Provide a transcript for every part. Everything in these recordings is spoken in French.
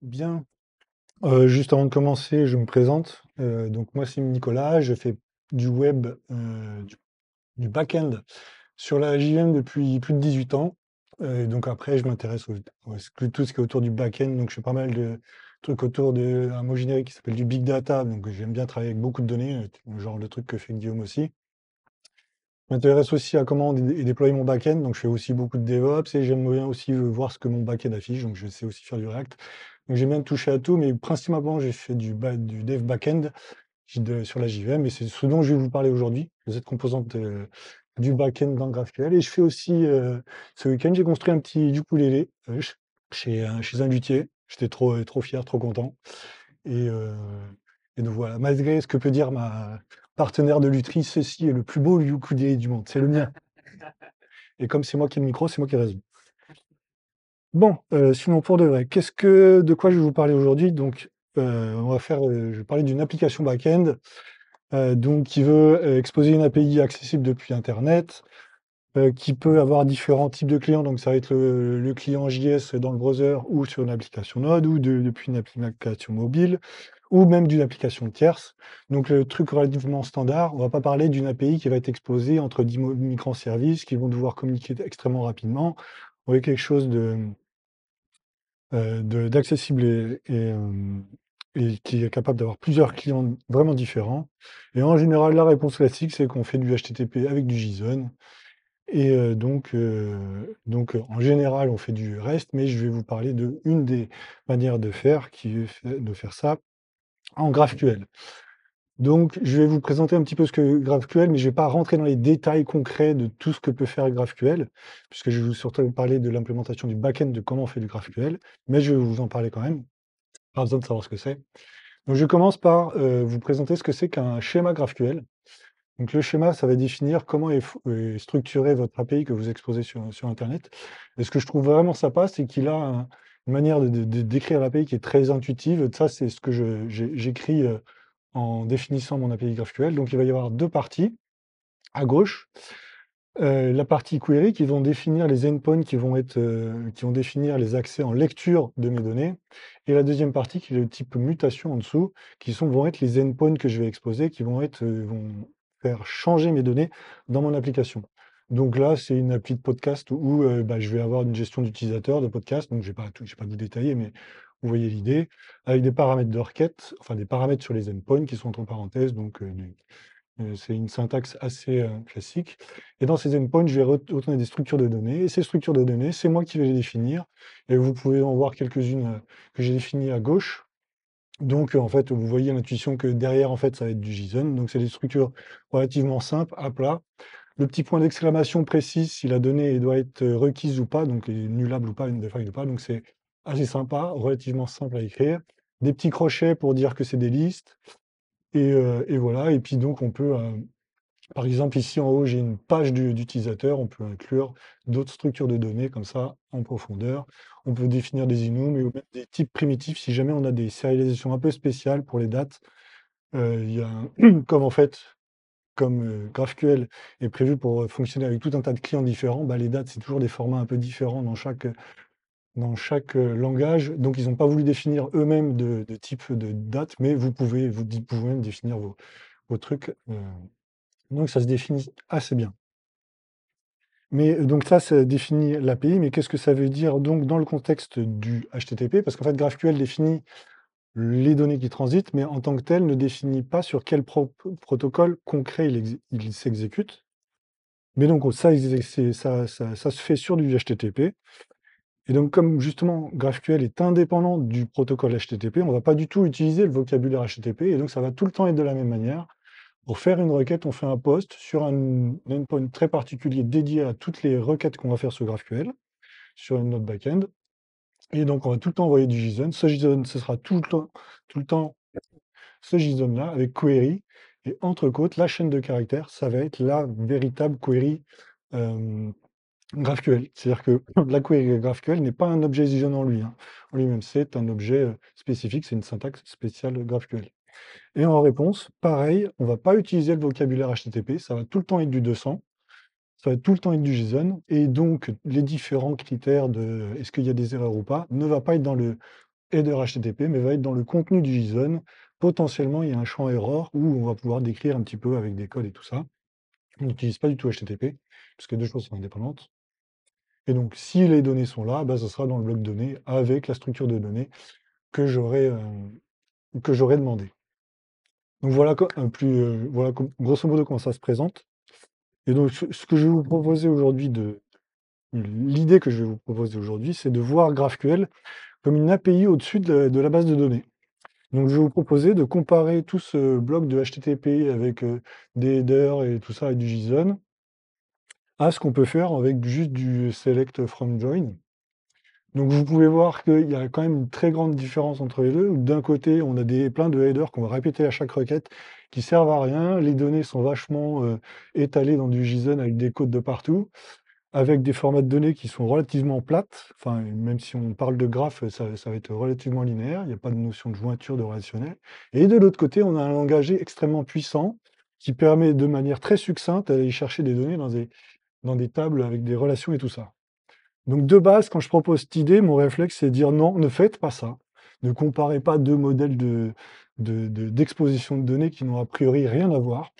Bien. Juste avant de commencer, je me présente. Donc moi, c'est Nicolas, je fais du web, du back-end sur la JVM depuis plus de 18 ans. Donc après, je m'intéresse tout ce qui est autour du back-end. Donc je fais pas mal de trucs autour d'un mot générique qui s'appelle du big data. Donc j'aime bien travailler avec beaucoup de données, le genre de truc que fait Guillaume aussi. Je m'intéresse aussi à comment déployer mon back-end. Donc je fais aussi beaucoup de DevOps et j'aime bien aussi voir ce que mon back-end affiche. Donc je sais aussi faire du React. Donc j'ai bien touché à tout, mais principalement j'ai fait du dev back-end sur la JVM, et c'est ce dont je vais vous parler aujourd'hui, de cette composante du back-end dans GraphQL. Et je fais aussi, ce week-end, j'ai construit un petit ukulélé chez un luthier. J'étais trop fier, trop content. Et, euh, et donc voilà, malgré ce que peut dire ma partenaire de lutherie, ceci est le plus beau ukulélé du monde, c'est le mien. Et comme c'est moi qui ai le micro, c'est moi qui ai raison. Bon, sinon pour de vrai, de quoi je vais vous parler aujourd'hui? Donc, je vais parler d'une application back-end, donc qui veut exposer une API accessible depuis Internet, qui peut avoir différents types de clients. Donc, ça va être le client JS dans le browser ou sur une application Node ou depuis une application mobile ou même d'une application tierce. Donc, le truc relativement standard, on va pas parler d'une API qui va être exposée entre 10 microservices qui vont devoir communiquer extrêmement rapidement. On va quelque chose d'accessible et qui est capable d'avoir plusieurs clients vraiment différents. Et en général, la réponse classique, c'est qu'on fait du HTTP avec du JSON. Et en général, on fait du REST, mais je vais vous parler de une des manières de faire, de faire ça en GraphQL. Donc, je vais vous présenter un petit peu ce que GraphQL, mais je ne vais pas rentrer dans les détails concrets de tout ce que peut faire GraphQL, puisque je vais surtout parler de l'implémentation du back-end, de comment on fait du GraphQL, mais je vais vous en parler quand même. Pas besoin de savoir ce que c'est. Donc, je commence par vous présenter ce que c'est qu'un schéma GraphQL. Donc, le schéma, ça va définir comment est structurée votre API que vous exposez sur Internet. Et ce que je trouve vraiment sympa, c'est qu'il a une manière de décrire l'API qui est très intuitive. Ça, c'est ce que j'écris en définissant mon API GraphQL. Donc, il va y avoir deux parties. À gauche, la partie query qui vont définir les endpoints qui vont définir les accès en lecture de mes données. Et la deuxième partie qui est le type mutation en dessous, vont être les endpoints que je vais exposer, vont faire changer mes données dans mon application. Donc là, c'est une appli de podcast où je vais avoir une gestion d'utilisateur de podcast. Donc, je vais pas tout détailler, mais vous voyez l'idée, avec des paramètres de requête, enfin des paramètres sur les endpoints qui sont entre parenthèses, donc c'est une syntaxe assez classique. Et dans ces endpoints, je vais retourner des structures de données. Et ces structures de données, c'est moi qui vais les définir. Et vous pouvez en voir quelques-unes que j'ai définies à gauche. Donc, en fait, vous voyez l'intuition que derrière, en fait, ça va être du JSON. Donc, c'est des structures relativement simples, à plat. Le petit point d'exclamation précise si la donnée doit être requise ou pas, donc nullable ou pas, indefined ou pas. Donc, c'est assez sympa, relativement simple à écrire. Des petits crochets pour dire que c'est des listes. Et voilà. Et puis, donc, on peut par exemple, ici en haut, j'ai une page d'utilisateur. On peut inclure d'autres structures de données comme ça en profondeur. On peut définir des enums et même des types primitifs si jamais on a des sérialisations un peu spéciales pour les dates. Il y a comme en fait, comme GraphQL est prévu pour fonctionner avec tout un tas de clients différents, bah, les dates, c'est toujours des formats un peu différents dans chaque langage. Donc, ils n'ont pas voulu définir eux-mêmes de type de date, mais vous pouvez même définir vos trucs. Donc, ça se définit assez bien. Mais donc ça définit l'API, mais qu'est-ce que ça veut dire donc dans le contexte du HTTP? Parce qu'en fait, GraphQL définit les données qui transitent, mais en tant que tel ne définit pas sur quel protocole concret il s'exécute. Mais donc ça, ça se fait sur du HTTP. Et donc comme justement GraphQL est indépendant du protocole HTTP, on ne va pas du tout utiliser le vocabulaire HTTP, et donc ça va tout le temps être de la même manière. Pour faire une requête, on fait un post sur un endpoint très particulier dédié à toutes les requêtes qu'on va faire sur GraphQL, sur une node backend. Et donc, on va tout le temps envoyer du JSON. Ce JSON, ce sera tout le temps ce JSON-là avec query. Et entre côtes, la chaîne de caractères, ça va être la véritable query euh, GraphQL. C'est-à-dire que la query GraphQL n'est pas un objet JSON en lui-même. C'est un objet spécifique, c'est une syntaxe spéciale GraphQL. Et en réponse, pareil, on ne va pas utiliser le vocabulaire HTTP, ça va tout le temps être du 200, ça va tout le temps être du JSON, et donc les différents critères de est-ce qu'il y a des erreurs ou pas ne va pas être header HTTP, mais va être dans le contenu du JSON. Potentiellement, il y a un champ error où on va pouvoir décrire un petit peu avec des codes et tout ça. On n'utilise pas du tout HTTP, puisque les deux choses sont indépendantes. Et donc, si les données sont là, bah, ce sera dans le bloc données avec la structure de données que j'aurais demandé. Donc voilà, voilà grosso modo comment ça se présente. Et donc, ce que je vais vous proposer aujourd'hui, l'idée que je vais vous proposer aujourd'hui, c'est de voir GraphQL comme une API au-dessus de la base de données. Donc, je vais vous proposer de comparer tout ce bloc de HTTP avec des headers et tout ça, et du JSON, à ce qu'on peut faire avec juste du select from join. Donc, vous pouvez voir qu'il y a quand même une très grande différence entre les deux. D'un côté, on a plein de headers qu'on va répéter à chaque requête qui servent à rien. Les données sont vachement étalées dans du JSON avec des codes de partout, avec des formats de données qui sont relativement plates. Enfin, même si on parle de graphe, ça va être relativement linéaire. Il n'y a pas de notion de jointure, de relationnel. Et de l'autre côté, on a un langage extrêmement puissant qui permet de manière très succincte d'aller chercher des données dans des tables avec des relations et tout ça. Donc de base, quand je propose cette idée, mon réflexe, c'est de dire non, ne faites pas ça. Ne comparez pas deux modèles d'exposition de données qui n'ont a priori rien à voir.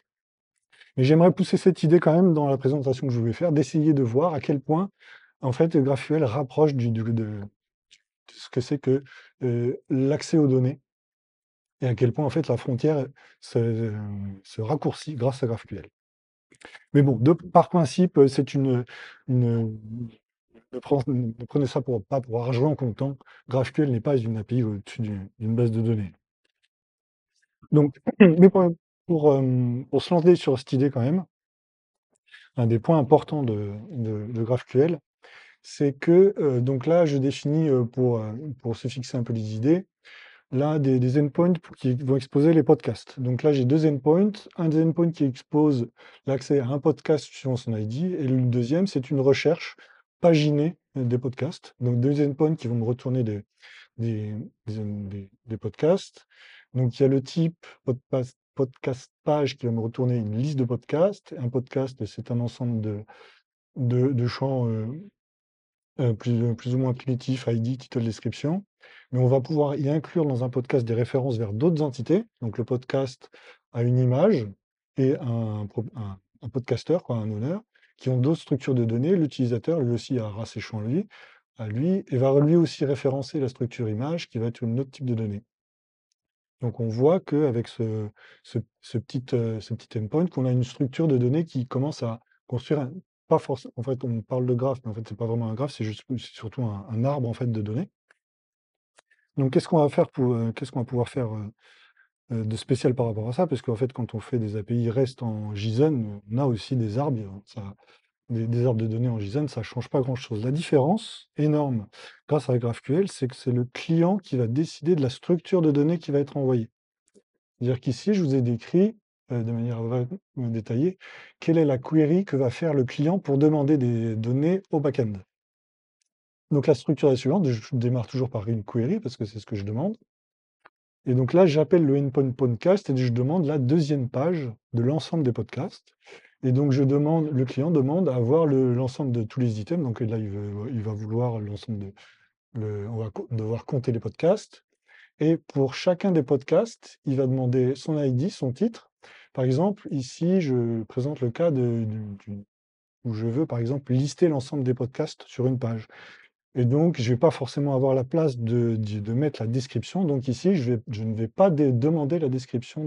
Mais j'aimerais pousser cette idée quand même dans la présentation que je vais faire, d'essayer de voir à quel point, en fait, GraphQL rapproche de ce que c'est que l'accès aux données et à quel point, en fait, la frontière se raccourcit grâce à GraphQL. Mais bon, par principe, c'est une ne prenez ça pas pour argent comptant. GraphQL n'est pas une API au-dessus d'une base de données. Donc, mais pour se lancer sur cette idée quand même, un des points importants de GraphQL, c'est que, donc là, je définis, pour se fixer un peu les idées, là, des endpoints qui vont exposer les podcasts. Donc là, j'ai deux endpoints. Un des endpoints qui expose l'accès à un podcast suivant son ID, et le deuxième, c'est une recherche paginée des podcasts. Donc deux endpoints qui vont me retourner des, des podcasts. Donc il y a le type podcast page qui va me retourner une liste de podcasts. Un podcast, c'est un ensemble de champs plus ou moins primitif, ID, title, description. Mais on va pouvoir y inclure dans un podcast des références vers d'autres entités. Donc le podcast a une image et un podcasteur, quoi, un honneur, qui ont d'autres structures de données. L'utilisateur, lui aussi, a ses champs à lui, et va lui aussi référencer la structure image, qui va être un autre type de données. Donc on voit qu'avec ce petit endpoint, qu'on a une structure de données qui commence à construire pas forcément, en fait, on parle de graphe, mais en fait, c'est pas vraiment un graphe, c'est surtout un arbre en fait de données. Donc qu'est-ce qu'on va faire qu'est-ce qu'on va pouvoir faire de spécial par rapport à ça? Parce qu'en fait, quand on fait des API REST en JSON, on a aussi des arbres, des arbres de données en JSON, ça change pas grand-chose. La différence énorme grâce à GraphQL, c'est que c'est le client qui va décider de la structure de données qui va être envoyée. C'est-à-dire qu'ici, je vous ai décrit de manière détaillée quelle est la query que va faire le client pour demander des données au back-end. Donc la structure est la suivante, je démarre toujours par une query parce que c'est ce que je demande. Et donc là, j'appelle le endpoint podcast et je demande la deuxième page de l'ensemble des podcasts. Et donc le client demande à avoir l'ensemble de tous les items. Donc là, il va vouloir l'ensemble on va devoir compter les podcasts. Et pour chacun des podcasts, il va demander son ID, son titre. Par exemple, ici, je présente le cas où je veux, par exemple, lister l'ensemble des podcasts sur une page. Et donc, je ne vais pas forcément avoir la place de mettre la description. Donc ici, je ne vais pas demander la description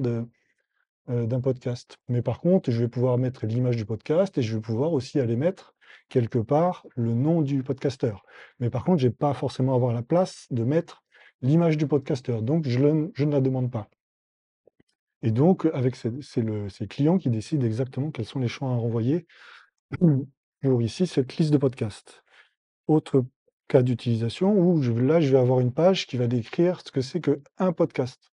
d'un podcast. Mais par contre, je vais pouvoir mettre l'image du podcast et je vais pouvoir aussi aller mettre quelque part le nom du podcasteur. Mais par contre, je ne vais pas forcément avoir la place de mettre l'image du podcasteur. Donc, je ne la demande pas. Et donc, c'est le client qui décide exactement quels sont les champs à renvoyer pour ici cette liste de podcasts. Autre cas d'utilisation où là, je vais avoir une page qui va décrire ce que c'est qu'un podcast.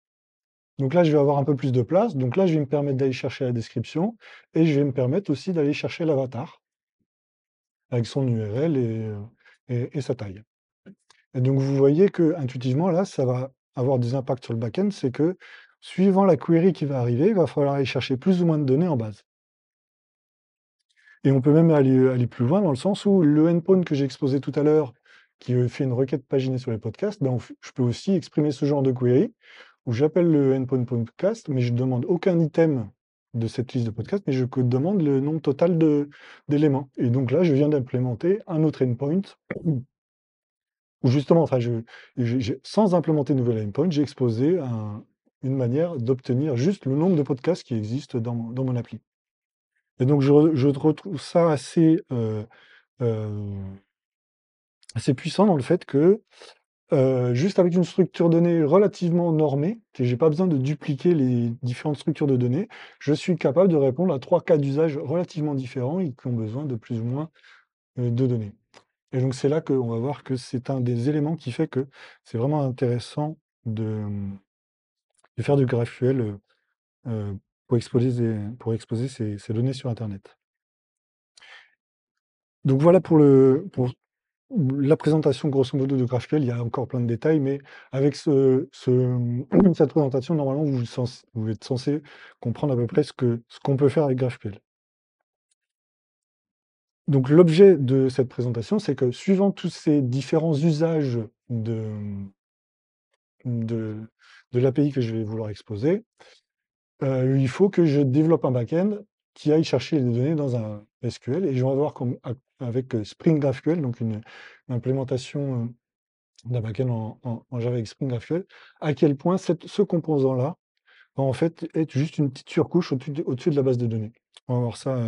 Donc là, je vais avoir un peu plus de place. Donc là, je vais me permettre d'aller chercher la description et je vais me permettre aussi d'aller chercher l'avatar avec son URL et sa taille. Et donc, vous voyez que intuitivement, là, ça va avoir des impacts sur le back-end. C'est que suivant la query qui va arriver, il va falloir aller chercher plus ou moins de données en base. Et on peut même aller plus loin dans le sens où le endpoint que j'ai exposé tout à l'heure, qui fait une requête paginée sur les podcasts, ben, je peux aussi exprimer ce genre de query où j'appelle le endpoint podcast, mais je ne demande aucun item de cette liste de podcasts, mais je demande le nombre total d'éléments. Et donc là, je viens d'implémenter un autre endpoint où justement, enfin, sans implémenter de nouvel endpoint, j'ai exposé une manière d'obtenir juste le nombre de podcasts qui existent dans mon appli. Et donc, je retrouve ça euh, assez puissant dans le fait que, juste avec une structure donnée relativement normée, que j'ai pas besoin de dupliquer les différentes structures de données, je suis capable de répondre à 3 cas d'usage relativement différents et qui ont besoin de plus ou moins, de données. Et donc c'est là qu'on va voir que c'est un des éléments qui fait que c'est vraiment intéressant de faire du GraphQL, pour exposer ces données sur internet. Donc voilà pour la présentation grosso modo de GraphQL. Il y a encore plein de détails, mais avec cette présentation, normalement, vous êtes censé comprendre à peu près ce qu'on peut faire avec GraphQL. Donc l'objet de cette présentation, c'est que suivant tous ces différents usages de de l'API que je vais vouloir exposer, il faut que je développe un back-end qui aille chercher les données dans un SQL, et je vais voir avec Spring GraphQL, donc une implémentation, d'un back-end en Java avec Spring GraphQL, à quel point ce composant-là va en fait être juste une petite surcouche au-dessus de la base de données. On va voir ça,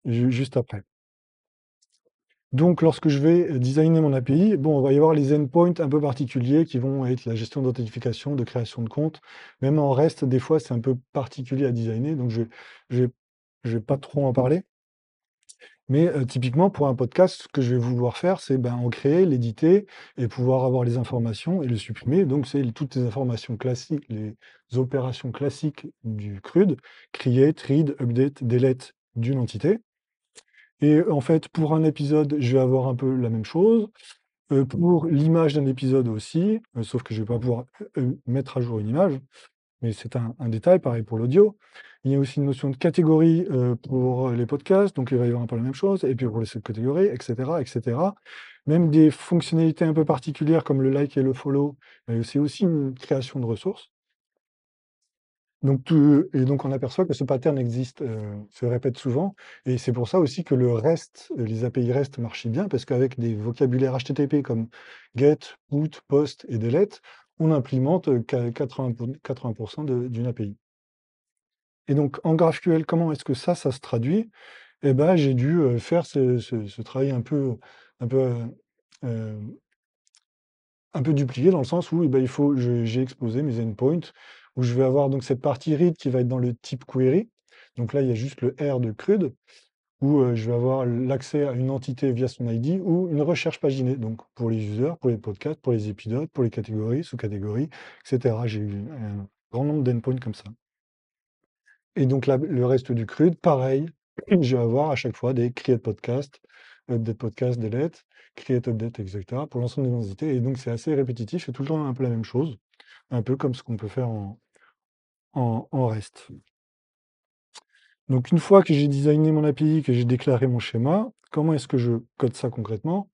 juste après. Donc lorsque je vais designer mon API, bon, on va y avoir les endpoints un peu particuliers qui vont être la gestion d'authentification, de création de compte. Même en REST, des fois, c'est un peu particulier à designer, donc je vais je vais pas trop en parler. Mais typiquement, pour un podcast, ce que je vais vouloir faire, c'est, ben, en créer, l'éditer et pouvoir avoir les informations et le supprimer. Donc c'est toutes les informations classiques, les opérations classiques du CRUD: create, read, update, delete d'une entité. Et en fait, pour un épisode, je vais avoir un peu la même chose. Pour l'image d'un épisode aussi, sauf que je vais pas pouvoir, mettre à jour une image, mais c'est un détail, pareil pour l'audio. Il y a aussi une notion de catégorie, pour les podcasts, donc il va y avoir un peu la même chose, et puis pour les subcatégories, et cetera, et cetera. Même des fonctionnalités un peu particulières comme le like et le follow, c'est aussi une création de ressources. Donc on aperçoit que ce pattern existe, se répète souvent, et c'est pour ça aussi que le REST, les API REST marchent bien, parce qu'avec des vocabulaires HTTP comme get, put, post et delete, on implémente, 80% d'une API. Et donc en GraphQL, comment est-ce que ça se traduit? Eh ben, j'ai dû, faire ce travail un peu, heu, un peu dupliqué, dans le sens où, eh ben, j'ai exposé mes endpoints, où je vais avoir donc cette partie read qui va être dans le type query. Donc là, il y a juste le R de CRUD, où, je vais avoir l'accès à une entité via son ID ou une recherche paginée, donc pour les users, pour les podcasts, pour les épisodes, pour les catégories, sous-catégories, et cetera. J'ai eu un grand nombre d'endpoints comme ça. Et donc là, le reste du CRUD, pareil, je vais avoir à chaque fois des create podcast, update podcast, delete, create update, et cetera, pour l'ensemble des entités. Et donc c'est assez répétitif, c'est tout le temps un peu la même chose, un peu comme ce qu'on peut faire en REST. Donc une fois que j'ai designé mon API, que j'ai déclaré mon schéma, comment est-ce que je code ça concrètement?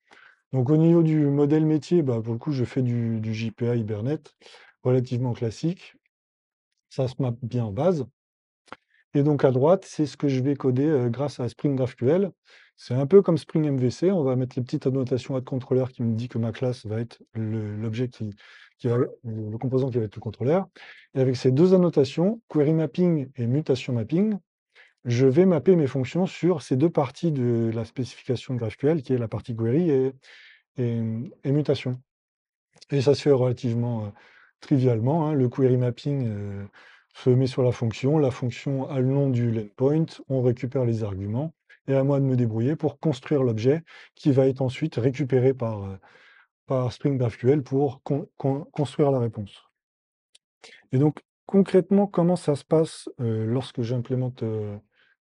Donc au niveau du modèle métier, bah, pour le coup, je fais du JPA Hibernate, relativement classique. Ça se mappe bien en base. Et donc à droite, c'est ce que je vais coder, grâce à Spring GraphQL. C'est un peu comme Spring MVC, on va mettre les petites annotations controller qui me dit que ma classe va être l'objet qui va le composant qui va être le contrôleur. Et avec ces 2 annotations, query mapping et mutation mapping, je vais mapper mes fonctions sur ces 2 parties de la spécification de GraphQL, qui est la partie query et mutation. Et ça se fait relativement, trivialement, hein. Le query mapping, se met sur la fonction a le nom du endpoint, on récupère les arguments, et à moi de me débrouiller pour construire l'objet qui va être ensuite récupéré par Spring GraphQL pour construire la réponse. Et donc concrètement, comment ça se passe, lorsque j'implémente,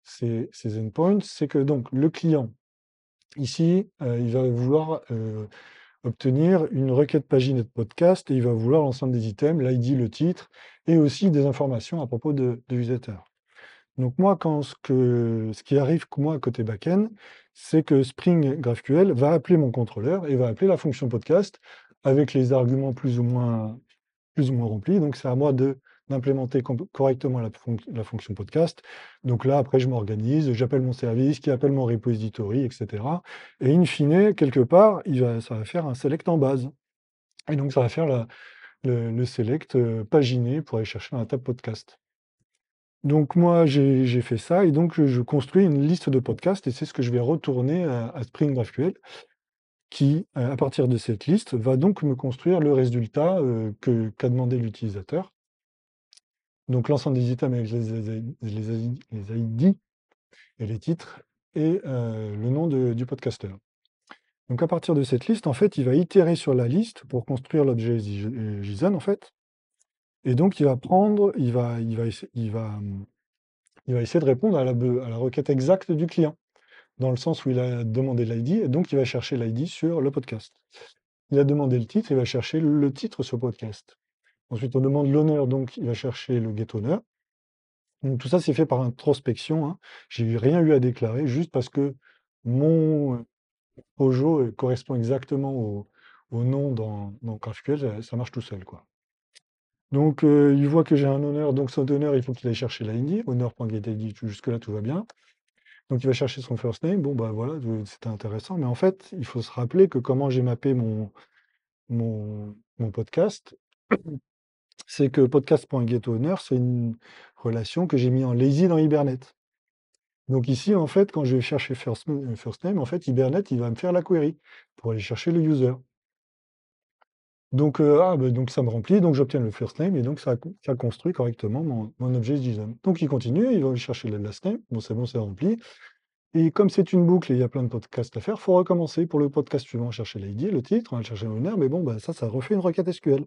ces endpoints? C'est que donc le client, ici, il va vouloir, obtenir une requête paginée de podcast, et il va vouloir l'ensemble des items, l'ID, le titre, et aussi des informations à propos de l'utilisateur. Donc moi, ce qui arrive moi côté back-end, c'est que Spring GraphQL va appeler mon contrôleur et va appeler la fonction podcast avec les arguments plus ou moins remplis. Donc, c'est à moi d'implémenter correctement la fonction podcast. Donc là, après, je m'organise, j'appelle mon service, qui appelle mon repository, etc. Et in fine, quelque part, ça va faire un select en base. Et donc, ça va faire le select paginé pour aller chercher dans la table podcast. Donc moi, j'ai fait ça et donc je construis une liste de podcasts et c'est ce que je vais retourner à Spring GraphQL qui, à partir de cette liste, va donc me construire le résultat qu'a demandé l'utilisateur. Donc l'ensemble des items avec les ID et les titres et le nom du podcasteur. Donc à partir de cette liste, en fait, il va itérer sur la liste pour construire l'objet JSON, en fait. Et donc il va prendre, il va essayer de répondre à la requête exacte du client, dans le sens où il a demandé l'ID, et donc il va chercher l'ID sur le podcast. Il a demandé le titre, il va chercher le titre sur podcast. Ensuite, on demande l'honneur, donc il va chercher le get-owner. Donc tout ça, c'est fait par introspection, hein. J'ai rien eu à déclarer, juste parce que mon Pojo correspond exactement au nom dans GraphQL, ça marche tout seul, quoi. Donc il voit que j'ai un honneur, donc son honneur, il faut qu'il aille chercher l'ID, honneur.getID, jusque-là tout va bien. Donc il va chercher son first name, bon bah voilà, c'était intéressant, mais en fait, il faut se rappeler que comment j'ai mappé mon podcast, c'est que podcast.getOwner, c'est une relation que j'ai mis en lazy dans Hibernate. Donc ici, en fait, quand je vais chercher first name, en fait, Hibernate, il va me faire la query pour aller chercher le user. Donc, donc ça me remplit, donc j'obtiens le first name, et donc ça construit correctement mon objet JSON. Donc il continue, il va aller chercher le last name, bon, c'est rempli. Et comme c'est une boucle et il y a plein de podcasts à faire, il faut recommencer. Pour le podcast suivant, chercher l'ID, le titre, on va le chercher l'honneur, mais bon, bah, ça refait une requête SQL.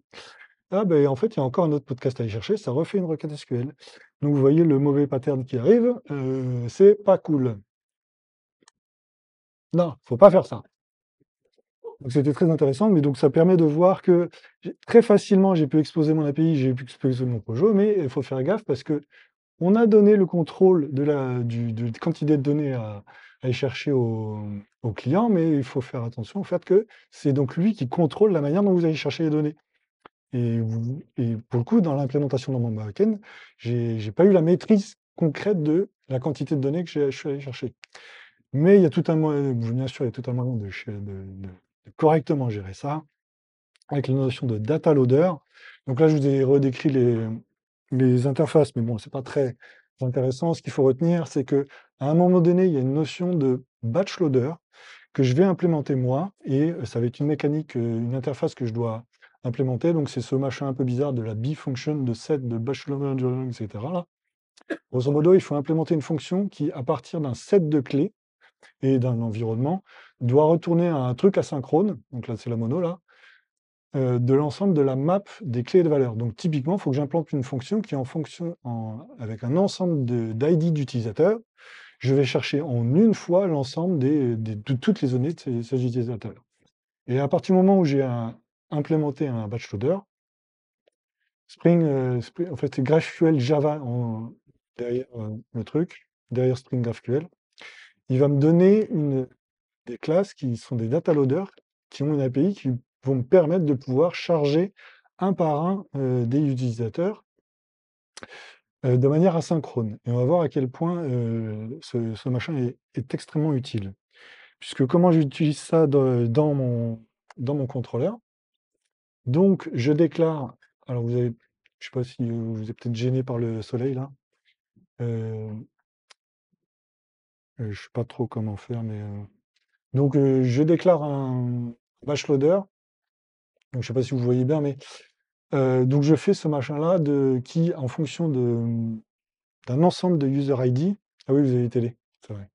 Ah, ben en fait, il y a encore un autre podcast à aller chercher, ça refait une requête SQL. Donc vous voyez le mauvais pattern qui arrive, c'est pas cool. Non, faut pas faire ça. Donc c'était très intéressant, mais donc ça permet de voir que très facilement, j'ai pu exposer mon API, j'ai pu exposer mon projet, mais il faut faire gaffe parce que on a donné le contrôle de quantité de données à aller chercher au client, mais il faut faire attention au fait que c'est donc lui qui contrôle la manière dont vous allez chercher les données. Et pour le coup, dans l'implémentation dans mon backend, j'ai pas eu la maîtrise concrète de la quantité de données que je suis allé chercher. Mais il y a tout un moyen, bien sûr, il y a tout un moyen de correctement gérer ça avec la notion de data loader. Donc là, je vous ai redécrit les interfaces, mais bon, c'est pas très intéressant. Ce qu'il faut retenir, c'est que à un moment donné, il y a une notion de batch loader que je vais implémenter moi, et ça va être une mécanique, une interface que je dois implémenter. Donc c'est ce machin un peu bizarre de la function de set, de batch loader, etc. Là. Grosso modo, il faut implémenter une fonction qui, à partir d'un set de clés et d'un environnement, doit retourner à un truc asynchrone. Donc là, c'est la mono là, de l'ensemble de la map des clés de valeur. Donc typiquement, il faut que j'implante une fonction qui, avec un ensemble d'ID d'utilisateurs, je vais chercher en une fois l'ensemble de toutes les données de ces utilisateurs. Et à partir du moment où j'ai implémenté un batch loader, en fait, c'est GraphQL Java derrière le truc, derrière Spring GraphQL, il va me donner des classes qui sont des data loaders, qui ont une API qui vont me permettre de pouvoir charger un par un des utilisateurs de manière asynchrone. Et on va voir à quel point ce machin est extrêmement utile. Puisque comment j'utilise ça dans mon contrôleur? Donc, je déclare, alors je sais pas si vous êtes peut-être gêné par le soleil là. Euh, je sais pas trop comment faire, mais donc je déclare un batch loader. Donc, je sais pas si vous voyez bien, mais donc je fais ce machin-là qui, en fonction d'un ensemble de user ID. Ah oui, vous avez télé, c'est vrai.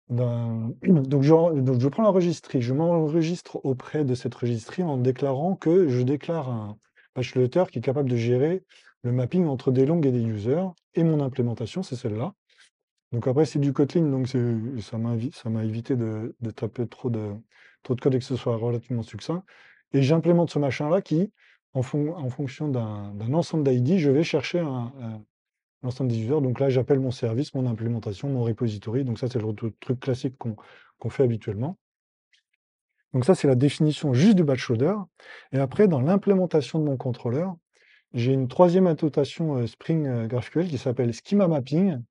Donc je prends la registrie, je m'enregistre auprès de cette registrie en déclarant que je déclare un batch loader qui est capable de gérer le mapping entre des longs et des users, et mon implémentation, c'est celle-là. Donc après, c'est du Kotlin, donc ça m'a évité de taper trop de code et que ce soit relativement succinct. Et j'implémente ce machin-là qui, en fonction d'un ensemble d'ID, je vais chercher l'ensemble des users. Donc là, j'appelle mon service, mon implémentation, mon repository. Donc ça, c'est le truc classique qu'on fait habituellement. Donc ça, c'est la définition juste du batch loader. Et après, dans l'implémentation de mon contrôleur, j'ai une troisième annotation Spring GraphQL qui s'appelle Schema Mapping,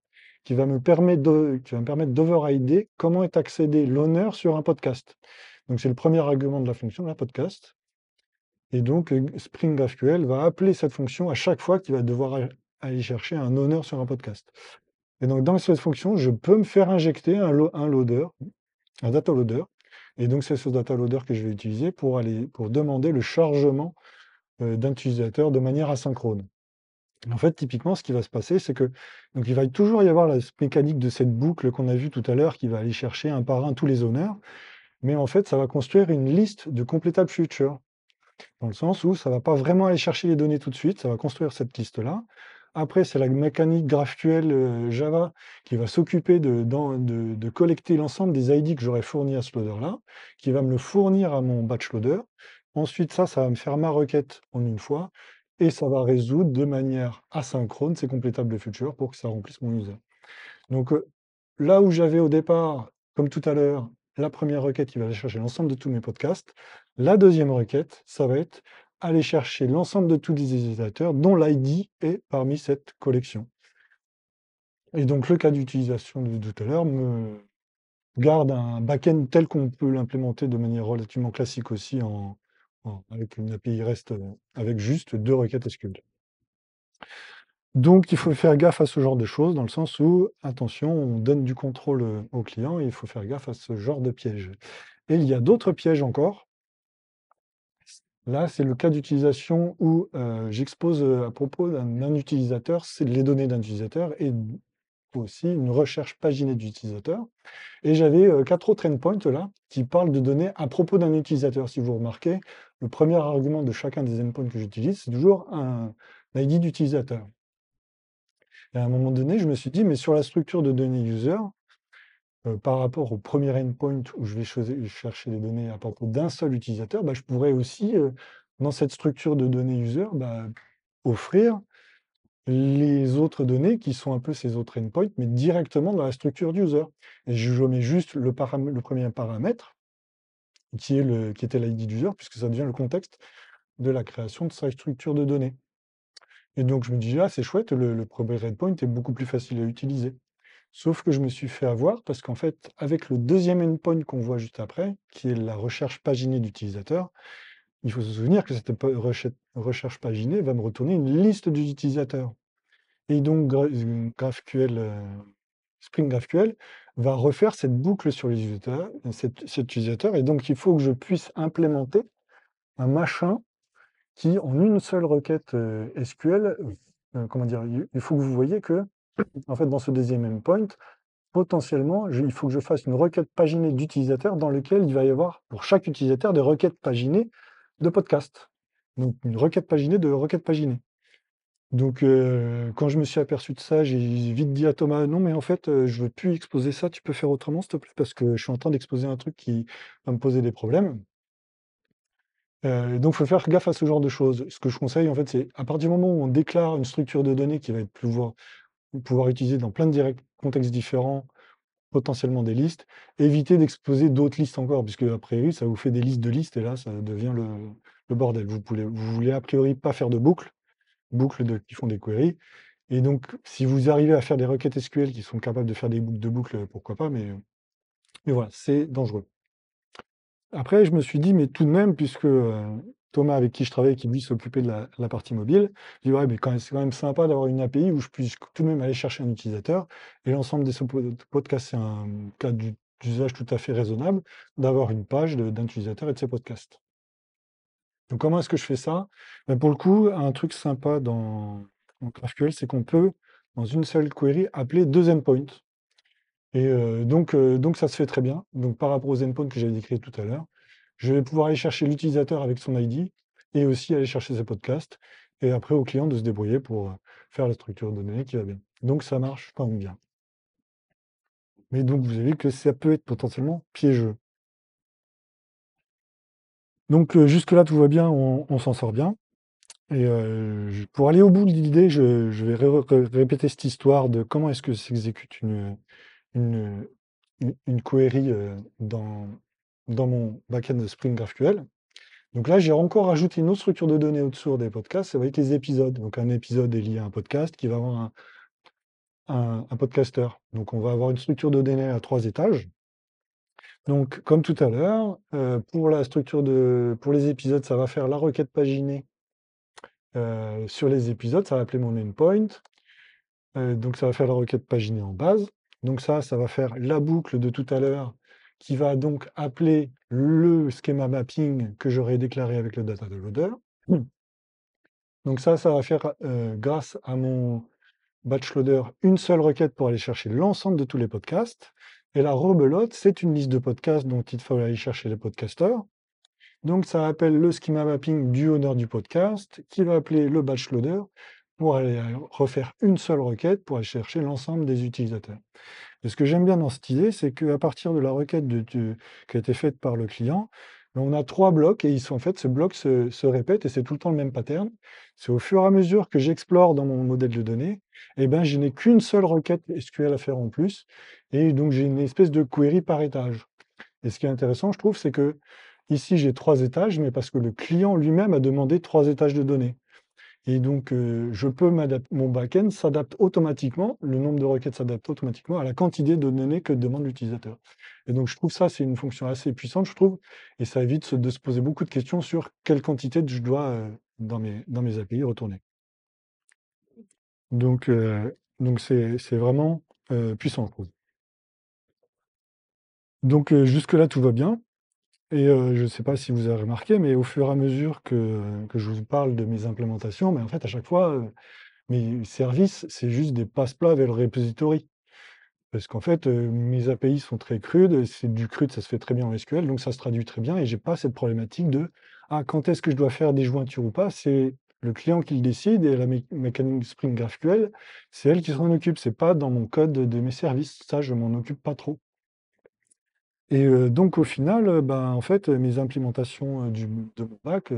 qui va me permettre d'overrider comment est accédé l'honneur sur un podcast. Donc c'est le premier argument de la fonction, la podcast. Et donc Spring GraphQL va appeler cette fonction à chaque fois qu'il va devoir aller chercher un honneur sur un podcast. Et donc dans cette fonction, je peux me faire injecter un loader, un data loader. Et donc c'est ce data loader que je vais utiliser pour demander le chargement d'un utilisateur de manière asynchrone. En fait, typiquement, ce qui va se passer, c'est que donc il va toujours y avoir la mécanique de cette boucle qu'on a vue tout à l'heure, qui va aller chercher un par un tous les honneurs, mais en fait, ça va construire une liste de completable future, dans le sens où ça va pas vraiment aller chercher les données tout de suite, ça va construire cette liste-là. Après, c'est la mécanique GraphQL Java qui va s'occuper de collecter l'ensemble des ID que j'aurais fournis à ce loader-là, qui va me le fournir à mon batch loader. Ensuite, ça va me faire ma requête en une fois, et ça va résoudre de manière asynchrone ces complétables futures pour que ça remplisse mon user. Donc là où j'avais au départ, comme tout à l'heure, la première requête qui va aller chercher l'ensemble de tous mes podcasts, la deuxième requête, ça va être aller chercher l'ensemble de tous les utilisateurs dont l'ID est parmi cette collection. Et donc le cas d'utilisation de tout à l'heure me garde un back-end tel qu'on peut l'implémenter de manière relativement classique aussi avec une API REST avec juste deux requêtes SQL. Donc il faut faire gaffe à ce genre de choses, dans le sens où, attention, on donne du contrôle au client et il faut faire gaffe à ce genre de piège. Et il y a d'autres pièges encore. Là, c'est le cas d'utilisation où j'expose à propos d'un utilisateur, c'est les données d'un utilisateur et aussi une recherche paginée d'utilisateur. Et j'avais 4 autres endpoints là qui parlent de données à propos d'un utilisateur. Si vous remarquez, le premier argument de chacun des endpoints que j'utilise, c'est toujours un ID d'utilisateur. Et à un moment donné, je me suis dit, mais sur la structure de données user, par rapport au premier endpoint où je vais chercher les données à propos d'un seul utilisateur, bah, je pourrais aussi, dans cette structure de données user, bah, offrir les autres données qui sont un peu ces autres endpoints, mais directement dans la structure d'user. Et je mets juste le premier paramètre, qui était l'ID d'user, puisque ça devient le contexte de la création de sa structure de données. Et donc je me dis, ah c'est chouette, le premier endpoint est beaucoup plus facile à utiliser. Sauf que je me suis fait avoir parce qu'en fait, avec le deuxième endpoint qu'on voit juste après, qui est la recherche paginée d'utilisateurs, il faut se souvenir que cette recherche paginée va me retourner une liste d'utilisateurs. Et donc GraphQL, Spring GraphQL va refaire cette boucle sur les utilisateurs, cet utilisateur, et donc il faut que je puisse implémenter un machin qui, en une seule requête SQL, comment dire, il faut que vous voyez que, en fait, dans ce deuxième endpoint, potentiellement, il faut que je fasse une requête paginée d'utilisateurs dans lequel il va y avoir, pour chaque utilisateur, des requêtes paginées de podcast. Donc, une requête paginée de requête paginée. Donc, quand je me suis aperçu de ça, j'ai vite dit à Thomas: «Non, mais en fait, je veux plus exposer ça, tu peux faire autrement, s'il te plaît? Parce que je suis en train d'exposer un truc qui va me poser des problèmes». Donc, il faut faire gaffe à ce genre de choses. Ce que je conseille, en fait, c'est à partir du moment où on déclare une structure de données qui va être pouvoir utiliser dans plein de contextes différents, potentiellement des listes, éviter d'exposer d'autres listes encore, puisque a priori, ça vous fait des listes de listes et là, ça devient le bordel. Vous voulez a priori pas faire de qui font des queries. Et donc, si vous arrivez à faire des requêtes SQL qui sont capables de faire des boucles de boucles, pourquoi pas, mais voilà, c'est dangereux. Après, je me suis dit, mais tout de même, puisque Thomas, avec qui je travaille, qui lui s'occupait de la partie mobile, je dis, ouais, mais c'est quand même sympa d'avoir une API où je puisse tout de même aller chercher un utilisateur. Et l'ensemble des podcasts, c'est un cas d'usage tout à fait raisonnable d'avoir une page d'un utilisateur et de ses podcasts. Donc, comment est-ce que je fais ça? Ben, pour le coup, un truc sympa dans GraphQL, c'est qu'on peut, dans une seule query, appeler deux endpoints. Et donc ça se fait très bien. Donc par rapport aux endpoints que j'avais décrits tout à l'heure, je vais pouvoir aller chercher l'utilisateur avec son ID et aussi aller chercher ses podcasts. Et après au client de se débrouiller pour faire la structure de données qui va bien. Donc ça marche quand même bien. Mais donc vous avez vu que ça peut être potentiellement piégeux. Donc jusque-là tout va bien, on s'en sort bien. Et pour aller au bout de l'idée, je vais répéter cette histoire de comment est-ce que s'exécute une, une query dans mon backend de Spring GraphQL. Donc là, j'ai encore ajouté une autre structure de données au-dessous des podcasts, ça va être les épisodes. Donc un épisode est lié à un podcast qui va avoir un podcasteur. Donc on va avoir une structure de données à 3 étages. Donc comme tout à l'heure, pour les épisodes, ça va faire la requête paginée sur les épisodes, ça va appeler mon endpoint. Donc ça va faire la requête paginée en base. Donc ça va faire la boucle de tout à l'heure qui va donc appeler le schéma mapping que j'aurais déclaré avec le data loader. Donc ça va faire, grâce à mon batch loader, une seule requête pour aller chercher l'ensemble de tous les podcasts. Et la rebelote, c'est une liste de podcasts dont il faut aller chercher les podcasteurs. Donc ça appelle le schema mapping du owner du podcast, qui va appeler le batch loader pour aller refaire une seule requête pour aller chercher l'ensemble des utilisateurs. Et ce que j'aime bien dans cette idée, c'est qu'à partir de la requête qui a été faite par le client, ben, on a 3 blocs et en fait, ce bloc se répète et c'est tout le temps le même pattern. C'est au fur et à mesure que j'explore dans mon modèle de données, et ben, je n'ai qu'une seule requête SQL à faire en plus. Et donc, j'ai une espèce de query par étage. Et ce qui est intéressant, je trouve, c'est que ici, j'ai 3 étages, mais parce que le client lui-même a demandé 3 étages de données. Et donc, mon backend s'adapte automatiquement, le nombre de requêtes s'adapte automatiquement à la quantité de données que demande l'utilisateur. Et donc, je trouve ça, c'est une fonction assez puissante, je trouve, et ça évite de se poser beaucoup de questions sur quelle quantité je dois, dans mes API, retourner. Donc c'est vraiment puissant, je trouve. Donc, jusque-là, tout va bien. Et je ne sais pas si vous avez remarqué, mais au fur et à mesure que je vous parle de mes implémentations, mais en fait, à chaque fois, mes services, c'est juste des passe-plats vers le repository. Parce qu'en fait, mes API sont très crudes, c'est du crude, ça se fait très bien en SQL, donc ça se traduit très bien et j'ai pas cette problématique de: «Ah, quand est-ce que je dois faire des jointures ou pas?» C'est le client qui le décide et la mécanique Spring GraphQL, c'est elle qui s'en occupe, c'est pas dans mon code de mes services. Ça, je m'en occupe pas trop. Et donc au final, ben, en fait, mes implémentations, de mon bac,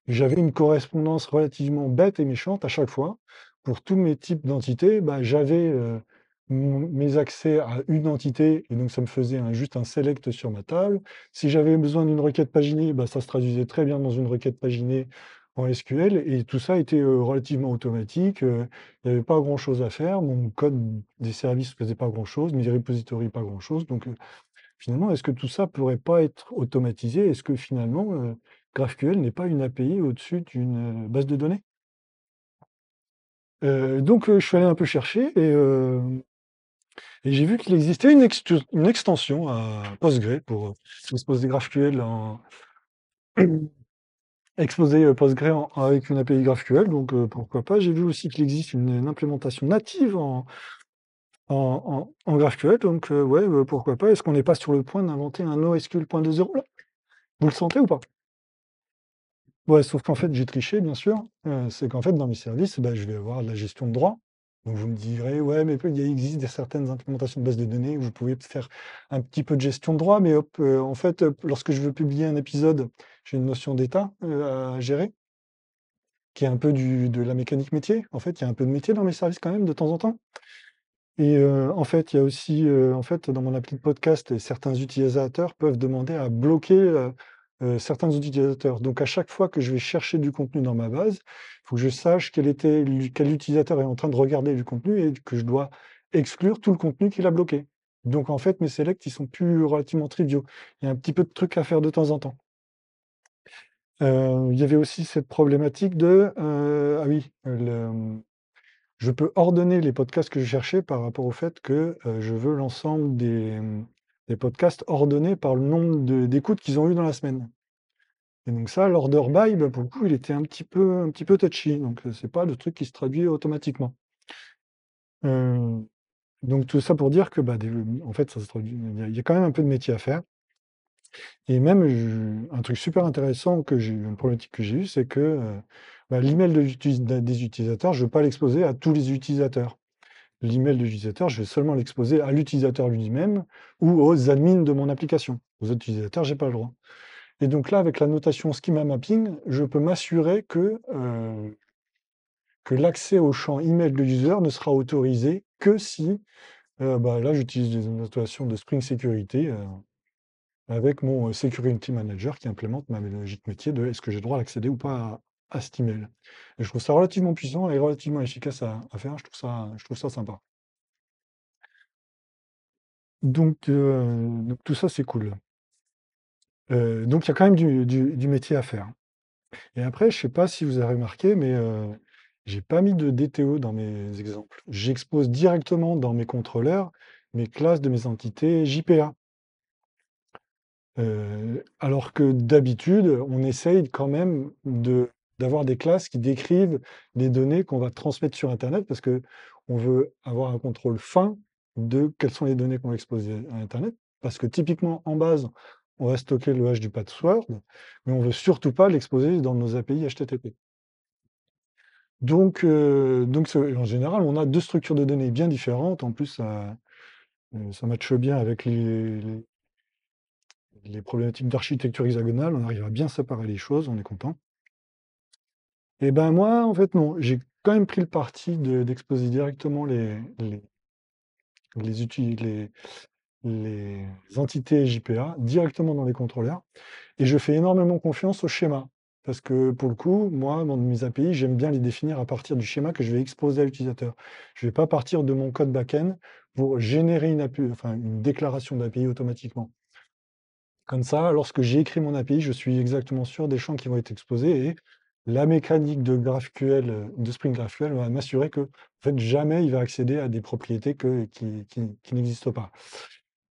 j'avais une correspondance relativement bête et méchante à chaque fois. Pour tous mes types d'entités, bah, j'avais, mes accès à une entité et donc ça me faisait juste un select sur ma table. Si j'avais besoin d'une requête paginée, bah, ça se traduisait très bien dans une requête paginée en SQL et tout ça était, relativement automatique, il y avait pas grand chose à faire. Mon code des services faisait pas grand chose, mes repositories pas grand chose donc finalement, est-ce que tout ça pourrait pas être automatisé? Est-ce que finalement, GraphQL n'est pas une API au-dessus d'une, base de données? Donc, je suis allé un peu chercher et j'ai vu qu'il existait une extension à Postgre pour, exposer GraphQL exposer, Postgre avec une API GraphQL, donc pourquoi pas. J'ai vu aussi qu'il existe une implémentation native en GraphQL, donc ouais, pourquoi pas. Est-ce qu'on n'est pas sur le point d'inventer un NoSQL 2.0 là? Vous le sentez ou pas? Ouais, sauf qu'en fait, j'ai triché, bien sûr. C'est qu'en fait, dans mes services, bah, je vais avoir de la gestion de droits. Donc vous me direz: «Ouais, mais il existe certaines implémentations de bases de données où vous pouvez faire un petit peu de gestion de droits», mais hop, en fait, lorsque je veux publier un épisode, j'ai une notion d'état, à gérer, qui est un peu de la mécanique métier. En fait, il y a un peu de métier dans mes services quand même, de temps en temps. Et en fait, il y a aussi, en fait, dans mon appli de podcast, certains utilisateurs peuvent demander à bloquer, certains utilisateurs. Donc à chaque fois que je vais chercher du contenu dans ma base, il faut que je sache quel utilisateur est en train de regarder du contenu et que je dois exclure tout le contenu qu'il a bloqué. Donc en fait, mes selects, ils sont plus relativement triviaux. Il y a un petit peu de trucs à faire de temps en temps. Il y avait aussi cette problématique ah oui, je peux ordonner les podcasts que je cherchais par rapport au fait que, je veux l'ensemble des podcasts ordonnés par le nombre d'écoutes qu'ils ont eu dans la semaine. Et donc ça, l'order by, bah, pour le coup, il était un petit peu touchy, donc c'est pas le truc qui se traduit automatiquement. Heu, donc tout ça pour dire que, bah, en fait, ça se traduit il y a quand même un peu de métier à faire et même un truc super intéressant une problématique que j'ai eue, c'est que, bah, l'email des utilisateurs, je ne veux pas l'exposer à tous les utilisateurs. L'email de l'utilisateur, je vais seulement l'exposer à l'utilisateur lui-même ou aux admins de mon application. Aux autres utilisateurs, j'ai pas le droit. Et donc là, avec la notation schema mapping, je peux m'assurer que l'accès au champ email de user ne sera autorisé que si, bah, là, j'utilise des notations de Spring Security avec mon Security Manager qui implémente ma logique métier de est-ce que j'ai le droit d'accéder ou pas à cet email. Et je trouve ça relativement puissant et relativement efficace à faire. Je trouve ça sympa. Donc tout ça, c'est cool. Donc il y a quand même du métier à faire. Et après, je sais pas si vous avez remarqué, mais j'ai pas mis de DTO dans mes exemples. J'expose directement dans mes contrôleurs mes classes de mes entités JPA. Alors que d'habitude, on essaye quand même d'avoir des classes qui décrivent les données qu'on va transmettre sur internet parce qu'on veut avoir un contrôle fin de quelles sont les données qu'on va exposer à internet. Parce que typiquement, en base, on va stocker le hash du password, mais on veut surtout pas l'exposer dans nos API HTTP. Donc en général, on a 2 structures de données bien différentes. En plus, ça matche bien avec les problématiques d'architecture hexagonale. On arrive à bien séparer les choses, on est content. Et ben moi, en fait, non. J'ai quand même pris le parti d'exposer directement les entités JPA directement dans les contrôleurs. Et je fais énormément confiance au schéma. Parce que pour le coup, moi, dans mes API, j'aime bien les définir à partir du schéma que je vais exposer à l'utilisateur. Je ne vais pas partir de mon code back-end pour générer une déclaration d'API automatiquement. Comme ça, lorsque j'ai écrit mon API, je suis exactement sûr des champs qui vont être exposés et la mécanique de GraphQL, de Spring GraphQL va m'assurer que, en fait, jamais il va accéder à des propriétés qui n'existent pas.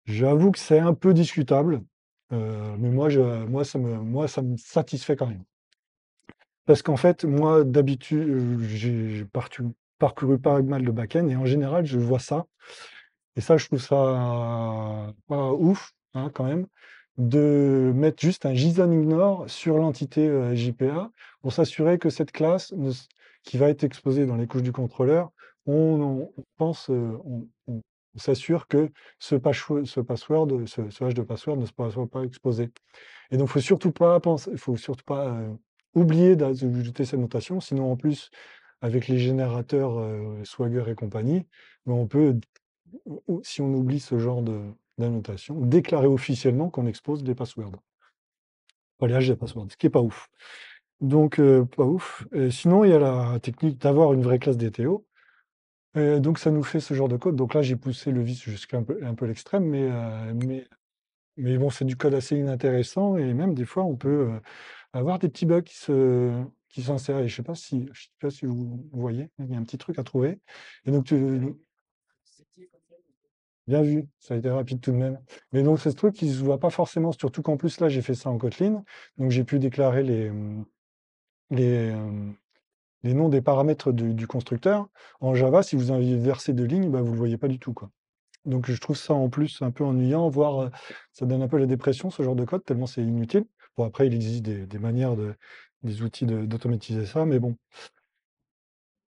J'avoue que c'est un peu discutable, mais moi, ça me satisfait quand même. Parce qu'en fait, moi, d'habitude, j'ai parcouru pas mal de back-end et en général, je vois ça. Et ça, je trouve ça pas ouf, hein, quand même, de mettre juste un JSON ignore sur l'entité JPA pour s'assurer que cette classe qui va être exposée dans les couches du contrôleur, on pense, on s'assure que ce password, ce hash de password ne soit pas exposé. Et donc, faut surtout pas oublier d'ajouter cette notation, sinon en plus, avec les générateurs Swagger et compagnie, ben, on peut ou si on oublie ce genre d'annotation, déclarer officiellement qu'on expose des passwords. Pas les hash des passwords, ce qui est pas ouf. Donc, pas ouf. Sinon, il y a la technique d'avoir une vraie classe DTO. Donc, ça nous fait ce genre de code. Donc là, j'ai poussé le vice jusqu'à un peu l'extrême, mais bon, c'est du code assez inintéressant et même des fois, on peut avoir des petits bugs qui s'insèrent. Et je sais pas si vous voyez, il y a un petit truc à trouver. Et donc, bien vu, ça a été rapide tout de même. Mais donc, c'est ce truc qui ne se voit pas forcément, surtout qu'en plus, là, j'ai fait ça en Kotlin. Donc, j'ai pu déclarer les, euh, les noms des paramètres du constructeur. En Java, si vous avez versé de lignes, bah, vous ne le voyez pas du tout, quoi. Donc, je trouve ça en plus un peu ennuyant, voire ça donne un peu la dépression, ce genre de code, tellement c'est inutile. Bon, après, il existe des manières, des outils d'automatiser ça, mais bon.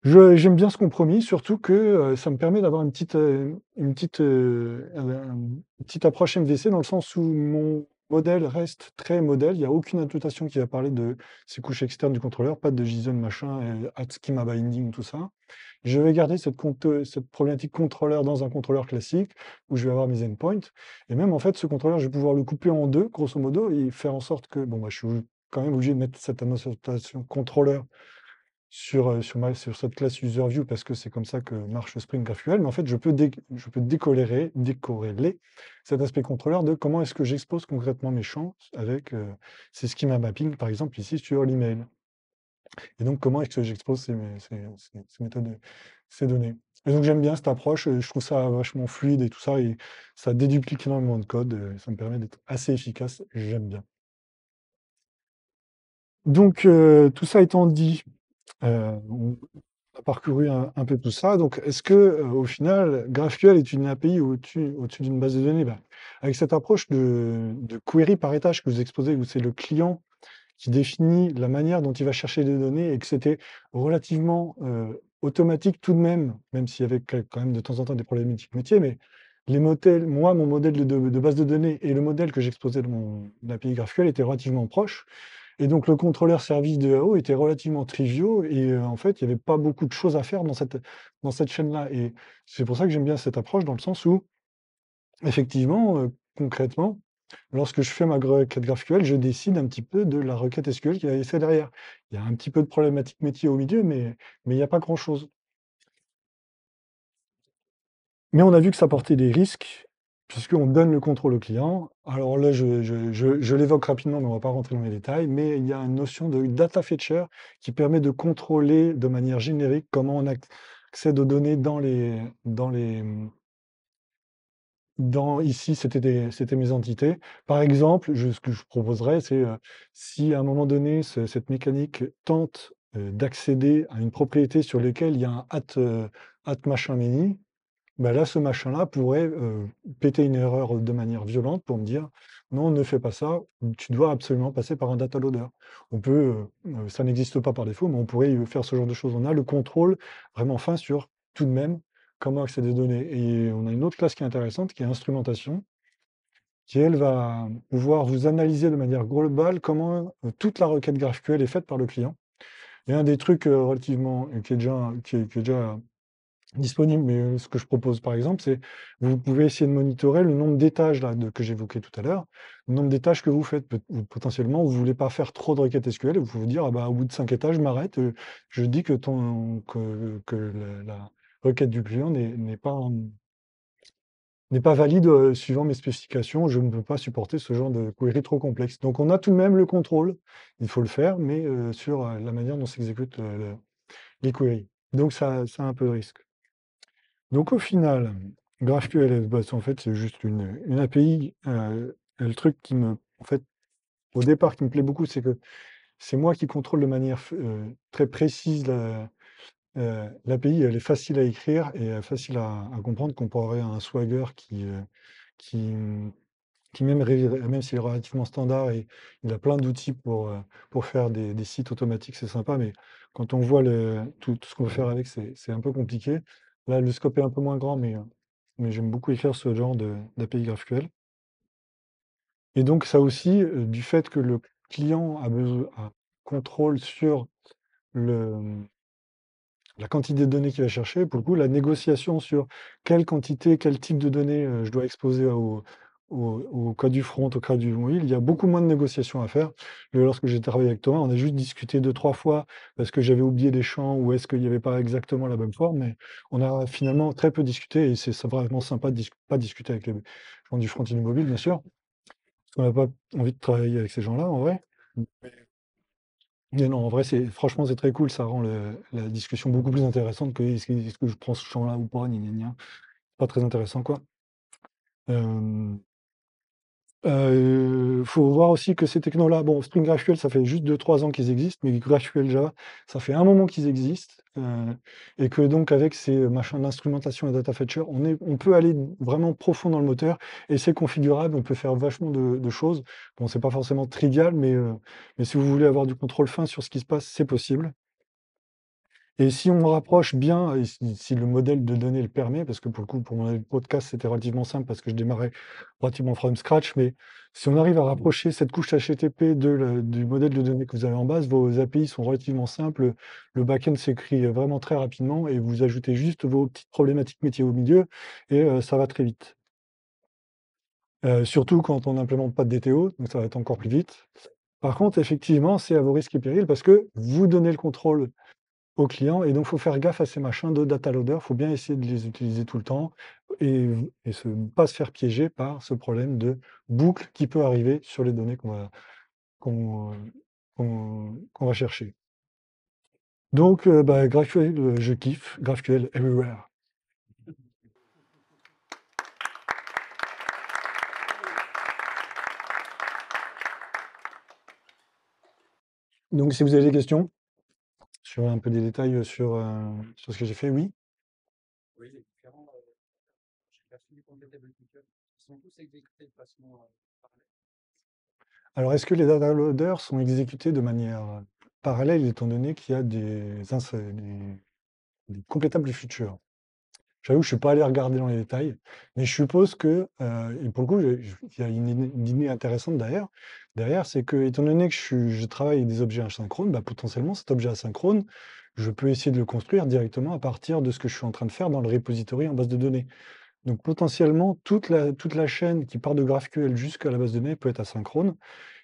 J'aime bien ce compromis, surtout que ça me permet d'avoir une petite approche MVC dans le sens où mon modèle reste très modèle. Il n'y a aucune annotation qui va parler de ces couches externes du contrôleur, pas de JSON machin, schema binding, tout ça. Je vais garder cette problématique contrôleur dans un contrôleur classique où je vais avoir mes endpoints. Et même en fait, ce contrôleur, je vais pouvoir le couper en deux, grosso modo, et faire en sorte que, bon, bah, je suis quand même obligé de mettre cette annotation contrôleur sur cette classe UserView parce que c'est comme ça que marche Spring GraphQL, mais en fait, je peux décorréler cet aspect contrôleur de comment est-ce que j'expose concrètement mes champs avec ces schema mapping, par exemple, ici sur l'email. Et donc, comment est-ce que j'expose ces méthodes, ces données. Et donc, j'aime bien cette approche, je trouve ça vachement fluide et tout ça, et ça déduplique énormément de code, ça me permet d'être assez efficace, j'aime bien. Donc, tout ça étant dit, on a parcouru un peu tout ça. Donc, est-ce que, au final, GraphQL est une API au-dessus d'une base de données? Bah, avec cette approche de query par étage que vous exposez, où c'est le client qui définit la manière dont il va chercher des données et que c'était relativement automatique tout de même, même s'il y avait quand même de temps en temps des problématiques métiers, mais mon modèle de base de données et le modèle que j'exposais dans mon API GraphQL étaient relativement proches. Et donc le contrôleur service de AO était relativement triviaux et en fait, il n'y avait pas beaucoup de choses à faire dans cette chaîne-là. Et c'est pour ça que j'aime bien cette approche dans le sens où, effectivement, concrètement, lorsque je fais ma requête GraphQL, je décide un petit peu de la requête SQL qui va être faite derrière. Il y a un petit peu de problématique métier au milieu, mais il n'y a pas grand-chose. Mais on a vu que ça portait des risques, puisqu'on donne le contrôle au client. Alors là, je l'évoque rapidement, mais on ne va pas rentrer dans les détails, mais il y a une notion de data fetcher qui permet de contrôler de manière générique comment on accède aux données ici, c'était mes entités. Par exemple, ce que je proposerais, c'est si à un moment donné, cette mécanique tente d'accéder à une propriété sur laquelle il y a un at machin many, bah là, ce machin-là pourrait péter une erreur de manière violente pour me dire: «Non, ne fais pas ça, tu dois absolument passer par un data loader». Ça n'existe pas par défaut, mais on pourrait faire ce genre de choses. On a le contrôle vraiment fin sur, tout de même, comment accéder aux données et on a une autre classe qui est intéressante, qui est instrumentation, qui elle va pouvoir vous analyser de manière globale comment, toute la requête GraphQL est faite par le client et un des trucs, relativement qui est déjà disponible, mais ce que je propose par exemple, c'est vous pouvez essayer de monitorer le nombre d'étages là, que j'évoquais tout à l'heure, le nombre d'étages que vous faites. Ou potentiellement, vous ne voulez pas faire trop de requêtes SQL, vous pouvez vous dire, ah bah, au bout de 5 étages, je m'arrête, je dis que la requête du client n'est pas valide suivant mes spécifications, je ne peux pas supporter ce genre de query trop complexe. Donc on a tout de même le contrôle, il faut le faire, mais sur la manière dont s'exécutent les queries. Donc ça a un peu de risque. Donc au final, GraphQL, en fait, c'est juste une API. Et le truc en fait, au départ, qui me plaît beaucoup, c'est que c'est moi qui contrôle de manière très précise l'API. Elle est facile à écrire et facile à comprendre comparé à un Swagger qui, même s'il est relativement standard et il a plein d'outils pour faire des sites automatiques, c'est sympa, mais quand on voit tout ce qu'on peut faire avec, c'est un peu compliqué. Là, le scope est un peu moins grand, mais j'aime beaucoup écrire ce genre d'API GraphQL. Et donc, ça aussi, du fait que le client a contrôle sur le, la quantité de données qu'il va chercher, pour le coup, la négociation sur quelle quantité, quel type de données je dois exposer au cas du front, au cas du mobile, il y a beaucoup moins de négociations à faire. Lorsque j'ai travaillé avec Thomas, on a juste discuté deux, trois fois parce que j'avais oublié des champs ou est-ce qu'il n'y avait pas exactement la bonne forme, mais on a finalement très peu discuté et c'est vraiment sympa de pas discuter avec les gens du front et du mobile, bien sûr, parce qu'on n'a pas envie de travailler avec ces gens-là, en vrai. Mais non, en vrai, franchement, c'est très cool. Ça rend la discussion beaucoup plus intéressante que est-ce que je prends ce champ-là ou pas, gna gna gna. Pas très intéressant, quoi. Euh, faut voir aussi que ces technos-là, bon, Spring GraphQL, ça fait juste 2-3 ans qu'ils existent, mais GraphQL Java, ça fait un moment qu'ils existent, et que donc avec ces machins d'instrumentation et data fetcher, on peut aller vraiment profond dans le moteur, et c'est configurable, on peut faire vachement de choses. Bon, c'est pas forcément trivial, mais si vous voulez avoir du contrôle fin sur ce qui se passe, c'est possible. Et si on rapproche bien, et si le modèle de données le permet, parce que pour le coup, pour mon podcast, c'était relativement simple parce que je démarrais relativement from scratch, mais si on arrive à rapprocher cette couche HTTP du modèle de données que vous avez en base, vos API sont relativement simples, le back-end s'écrit vraiment très rapidement et vous ajoutez juste vos petites problématiques métiers au milieu et ça va très vite. Surtout quand on n'implémente pas de DTO, donc ça va être encore plus vite. Par contre, effectivement, c'est à vos risques et périls parce que vous donnez le contrôle au client et donc il faut faire gaffe à ces machins de data loader, il faut bien essayer de les utiliser tout le temps et pas se faire piéger par ce problème de boucle qui peut arriver sur les données qu'on qu'on va chercher. Donc bah, GraphQL, je kiffe, GraphQL everywhere. Donc si vous avez des questions sur un peu des détails sur ce que j'ai fait, oui. Oui, les différents, j'ai perçu du compatible feature. Ils sont tous exécutés de façon parallèle. Alors, est-ce que les data loaders sont exécutés de manière parallèle, étant donné qu'il y a des complétables futurs? J'avoue, je suis pas allé regarder dans les détails, mais je suppose que, et pour le coup, il y a une idée intéressante derrière, c'est que, étant donné que je travaille avec des objets asynchrones, bah, potentiellement, cet objet asynchrone, je peux essayer de le construire directement à partir de ce que je suis en train de faire dans le repository en base de données. Donc potentiellement, toute la chaîne qui part de GraphQL jusqu'à la base de données peut être asynchrone.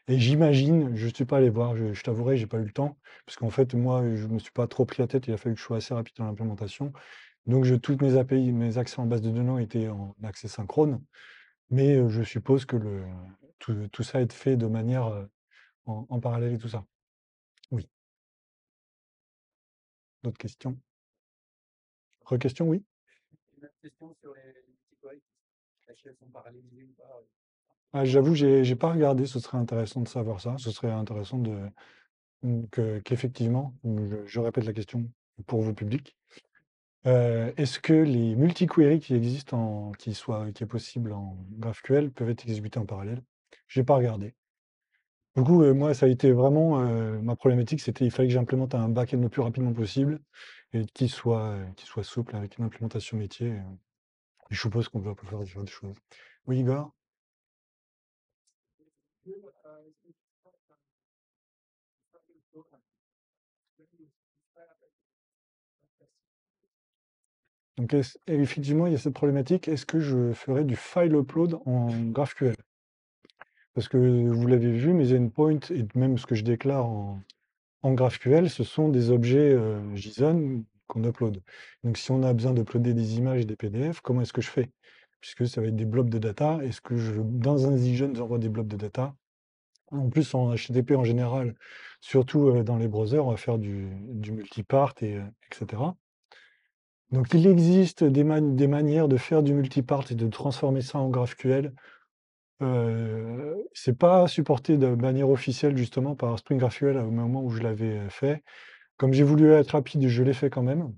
Et j'imagine, je ne suis pas allé voir, je t'avouerai, j'ai pas eu le temps, parce qu'en fait, moi, je me suis pas trop pris la tête, il a fallu que je sois assez rapide dans l'implémentation. Donc, toutes mes API, mes accès en base de données étaient en accès synchrone, mais je suppose que tout ça est fait de manière en parallèle et tout ça. Oui. D'autres questions? Re-question, oui. Ah, j'avoue, j'ai pas regardé, ce serait intéressant de savoir ça, ce serait intéressant qu'effectivement, je répète la question pour vos publics. Est-ce que les multi-queries qui existent qui est possible en GraphQL peuvent être exécutés en parallèle? J'ai pas regardé. Du coup, moi, ça a été vraiment ma problématique, c'était il fallait que j'implémente un back-end le plus rapidement possible et qui soit souple avec une implémentation métier. Et je suppose qu'on peut faire des choses. Oui, Igor? Donc, effectivement, il y a cette problématique. Est-ce que je ferai du file upload en GraphQL? Parce que vous l'avez vu, mes endpoints et même ce que je déclare en GraphQL, ce sont des objets JSON qu'on upload. Donc, si on a besoin d'uploader des images et des PDF, comment est-ce que je fais? Puisque ça va être des blobs de data. Est-ce que dans un JSON, j'envoie des blobs de data? En plus, en HTTP en général, surtout dans les browsers, on va faire du multipart, etc. Donc, il existe des manières de faire du multipart et de transformer ça en GraphQL. C'est pas supporté de manière officielle justement par Spring GraphQL au moment où je l'avais fait. Comme j'ai voulu être rapide, je l'ai fait quand même.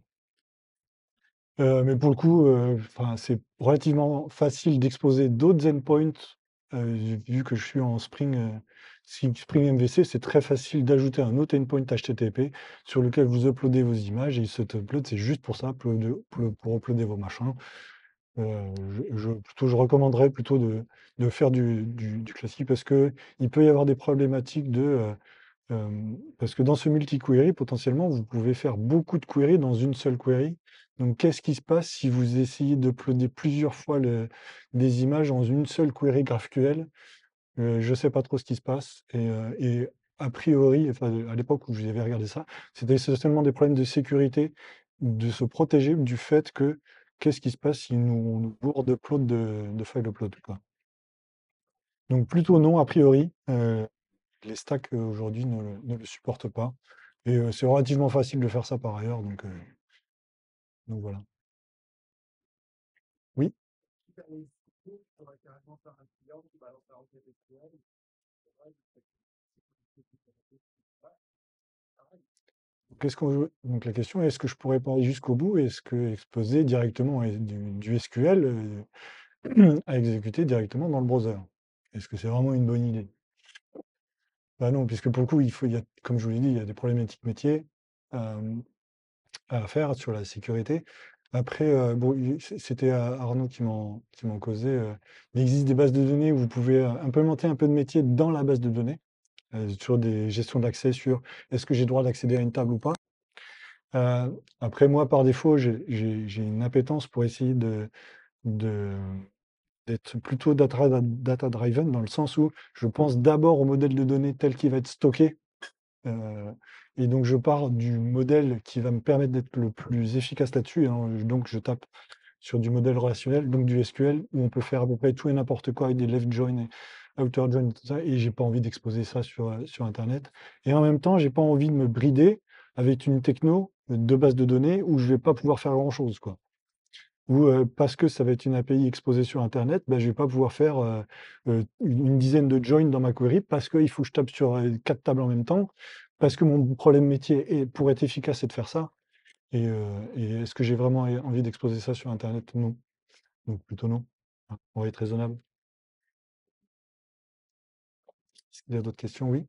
Mais pour le coup, enfin, c'est relativement facile d'exposer d'autres endpoints, vu que je suis en Spring MVC, c'est très facile d'ajouter un autre endpoint HTTP sur lequel vous uploadez vos images et cet upload, c'est juste pour ça, pour uploader vos machins. Je recommanderais plutôt de faire du classique parce que il peut y avoir des problématiques parce que dans ce multi-query, potentiellement, vous pouvez faire beaucoup de queries dans une seule query. Donc, qu'est-ce qui se passe si vous essayez d'uploader plusieurs fois des images dans une seule query GraphQL? Je ne sais pas trop ce qui se passe. Et a priori, enfin, à l'époque où j'avais regardé ça, c'était seulement des problèmes de sécurité, de se protéger du fait que qu'est-ce qui se passe si on nous bourre d'upload de file upload, quoi. Donc plutôt non, a priori. Les stacks aujourd'hui ne le supportent pas. Et c'est relativement facile de faire ça par ailleurs. Donc voilà. Oui. Donc la question est, est-ce que je pourrais pas aller jusqu'au bout? Est-ce que exposer directement du SQL à exécuter directement dans le browser? Est-ce que c'est vraiment une bonne idée? Bah non, puisque pour le coup, comme je vous l'ai dit, il y a des problématiques métiers euh, à faire sur la sécurité. Après, bon, c'était Arnaud qui m'en causait. Il existe des bases de données où vous pouvez implémenter un peu de métier dans la base de données, sur des gestions d'accès, sur est-ce que j'ai le droit d'accéder à une table ou pas. Après, moi, par défaut, j'ai une appétence pour essayer de- d'être plutôt data-driven, dans le sens où je pense d'abord au modèle de données tel qu'il va être stocké. euh, et donc, je pars du modèle qui va me permettre d'être le plus efficace là-dessus, hein. Donc, je tape sur du modèle relationnel, donc du SQL, où on peut faire à peu près tout et n'importe quoi avec des left join et outer join et tout ça, et j'ai pas envie d'exposer ça sur Internet. Et en même temps, j'ai pas envie de me brider avec une techno de base de données où je vais pas pouvoir faire grand-chose, quoi. Ou parce que ça va être une API exposée sur Internet, bah, je vais pas pouvoir faire une dizaine de joins dans ma query parce qu'il faut que je tape sur 4 tables en même temps, parce que mon problème métier pour être efficace, c'est de faire ça. Et est-ce que j'ai vraiment envie d'exposer ça sur Internet? Non. Donc plutôt non. Ah, on va être raisonnable. Est-ce qu'il y a d'autres questions? Oui.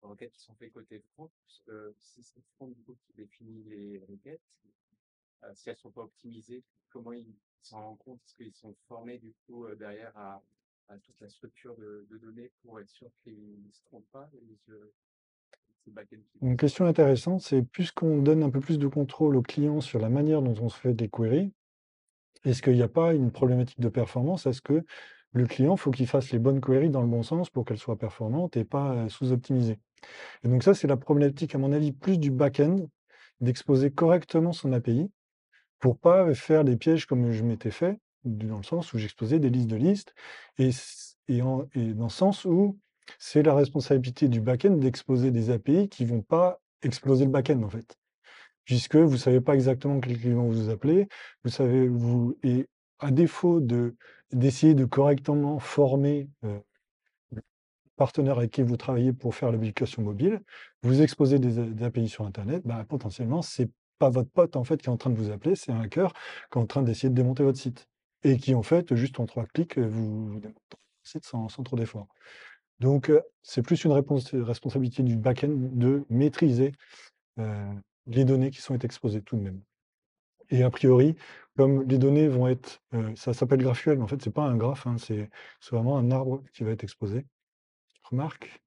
requêtes qui sont faites côté front, si c'est le front du coup qui définit les requêtes, si elles sont pas optimisées, comment ils s'en rendent compte? Est-ce qu'ils sont formés du coup derrière à toute la structure de données pour être sûr qu'ils ne se trompent pas, c'est le backend qui fait Une ça? question intéressante, c'est puisqu'on donne un peu plus de contrôle au client sur la manière dont on se fait des queries, est-ce qu'il n'y a pas une problématique de performance? Est-ce que le client, faut qu'il fasse les bonnes queries dans le bon sens pour qu'elles soient performantes et pas sous-optimisées? Et donc ça, c'est la problématique, à mon avis, plus du back-end, d'exposer correctement son API pour pas faire des pièges comme je m'étais fait, dans le sens où j'exposais des listes de listes, et dans le sens où c'est la responsabilité du back-end d'exposer des API qui vont pas exploser le back-end, en fait. Puisque vous savez pas exactement quel client vous appelez, vous savez, et à défaut d'essayer de correctement former le partenaire avec qui vous travaillez pour faire l'application mobile, vous exposez des API sur Internet, bah, potentiellement, c'est pas votre pote en fait qui est en train de vous appeler, c'est un hacker qui est en train d'essayer de démonter votre site. Et qui en fait, juste en 3 clics, vous démonte votre site sans trop d'efforts. Donc, c'est plus une responsabilité du back-end de maîtriser euh, les données qui sont exposées tout de même. Et a priori, comme les données vont être, ça s'appelle GraphQL, mais en fait, c'est pas un graphe, hein, c'est vraiment un arbre qui va être exposé. Remarque,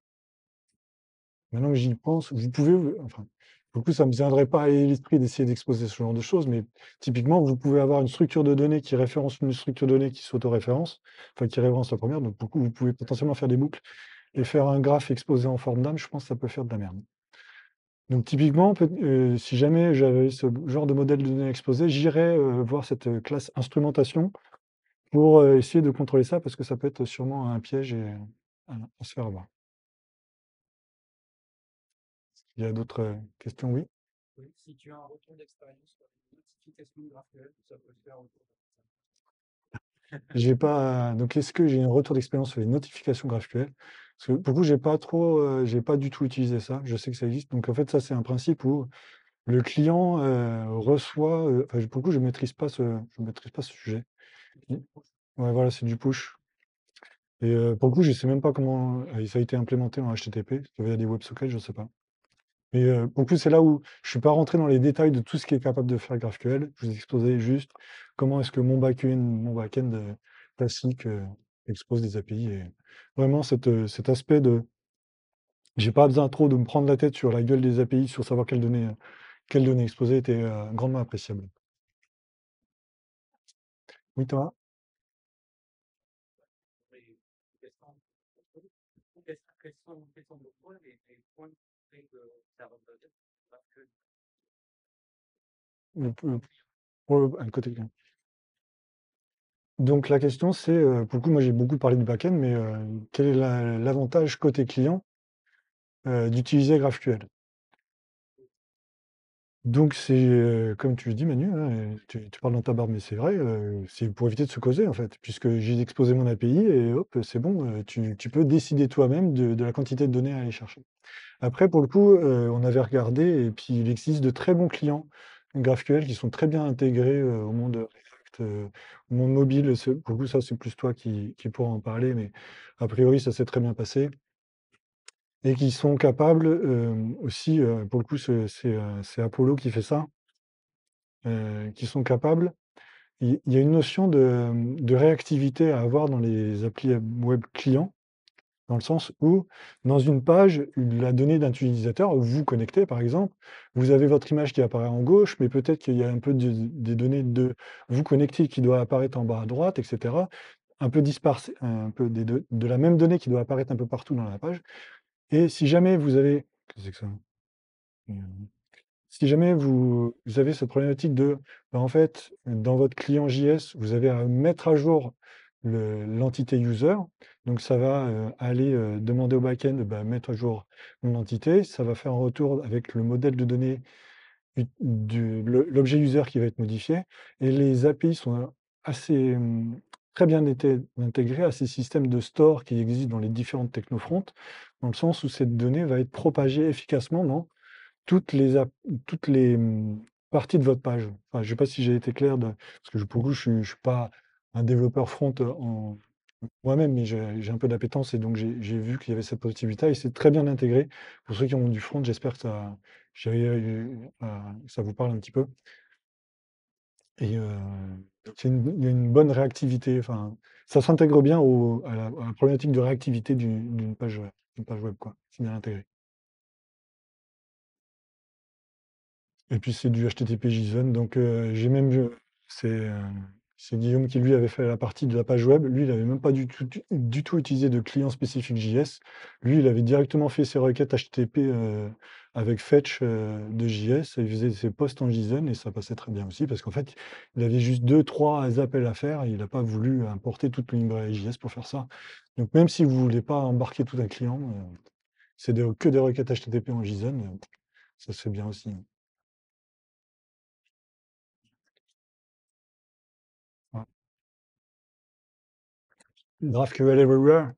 maintenant que j'y pense, vous pouvez, enfin, du coup, ça ne me viendrait pas à l'esprit d'essayer d'exposer ce genre de choses, mais typiquement, vous pouvez avoir une structure de données qui référence une structure de données qui s'autoréférence, enfin, qui référence la première, donc beaucoup, vous pouvez potentiellement faire des boucles et faire un graphe exposé en forme d'âme, je pense que ça peut faire de la merde. Donc typiquement, si jamais j'avais ce genre de modèle de données exposé, j'irais voir cette classe instrumentation pour essayer de contrôler ça, parce que ça peut être sûrement un piège et à se faire avoir. Il y a d'autres questions, oui? Oui, si tu as un retour d'expérience sur les notifications GraphQL, ça peut se faire autour de J'ai pas. Donc, est-ce que j'ai un retour d'expérience sur les notifications GraphQL? Parce que pour le coup, j'ai pas du tout utilisé ça. Je sais que ça existe. Donc, en fait, ça, c'est un principe où le client reçoit. Enfin, pour le coup, je maîtrise pas ce sujet. ça. Ouais, voilà, c'est du push. Et pour le coup, je sais même pas comment ça a été implémenté en HTTP. Il y avait des WebSockets, je sais pas. Mais pour le coup, c'est là où je suis pas rentré dans les détails de tout ce qui est capable de faire GraphQL. Je vous ai exposé juste comment est-ce que mon backend classique expose des API. Et vraiment, cet aspect de j'ai pas besoin trop de me prendre la tête sur la gueule des API, sur savoir quelles données exposer, était grandement appréciable. Oui, Thomas? Mais quels sont vos points, les points qui fait que ça va pas bien, parce que Pour un côté client. Donc la question, c'est, pour le coup, moi j'ai beaucoup parlé du back-end, mais quel est l'avantage côté client d'utiliser GraphQL? Donc c'est, comme tu le dis Manu, hein, tu parles dans ta barbe, mais c'est vrai, c'est pour éviter de se causer en fait, puisque j'ai exposé mon API et hop, c'est bon, tu peux décider toi-même de la quantité de données à aller chercher. Après pour le coup, on avait regardé et puis il existe de très bons clients GraphQL qui sont très bien intégrés, au monde React, au monde mobile. Pour le coup, ça c'est plus toi qui pourras en parler, mais a priori ça s'est très bien passé et qui sont capables, aussi, pour le coup c'est Apollo qui fait ça, qui sont capables. Il y a une notion de réactivité à avoir dans les applis web clients, dans le sens où, dans une page, la donnée d'un utilisateur, vous vous connectez par exemple, vous avez votre image qui apparaît en gauche, mais peut-être qu'il y a un peu des données de vous connecter qui doit apparaître en bas à droite, etc. Un peu dispersé, un peu de la même donnée qui doit apparaître un peu partout dans la page. Et si jamais vous avez. Qu'est-ce que c'est que ça? Si jamais vous avez cette problématique bah, en fait, dans votre client JS, vous avez à mettre à jour l'entité user. Donc ça va aller demander au back-end, bah, mettre à jour mon entité. Ça va faire un retour avec le modèle de données l'objet user qui va être modifié. Et les API sont assez très bien intégrés à ces systèmes de store qui existent dans les différentes technofronts, dans le sens où cette donnée va être propagée efficacement dans toutes les ap toutes les, parties de votre page. Enfin, je sais pas si j'ai été clair, parce que pour le coup, je suis pas un développeur front, en moi-même, mais j'ai un peu d'appétence et donc j'ai vu qu'il y avait cette possibilité et c'est très bien intégré. Pour ceux qui ont du front, j'espère que ça vous parle un petit peu. Et il y a une bonne réactivité, enfin, ça s'intègre bien à la problématique de réactivité d'une page web, quoi. C'est bien intégré. Et puis c'est du HTTP JSON, donc j'ai même vu, c'est euh, c'est Guillaume qui lui avait fait la partie de la page web. Lui, il n'avait même pas du tout utilisé de client spécifique JS. Lui, il avait directement fait ses requêtes HTTP avec Fetch de JS. Il faisait ses posts en JSON et ça passait très bien aussi parce qu'en fait, il avait juste deux, trois appels à faire et il n'a pas voulu importer toute une librairie JS pour faire ça. Donc même si vous voulez pas embarquer tout un client, que des requêtes HTTP en JSON, ça se fait bien aussi. Ouais. GraphQL Everywhere.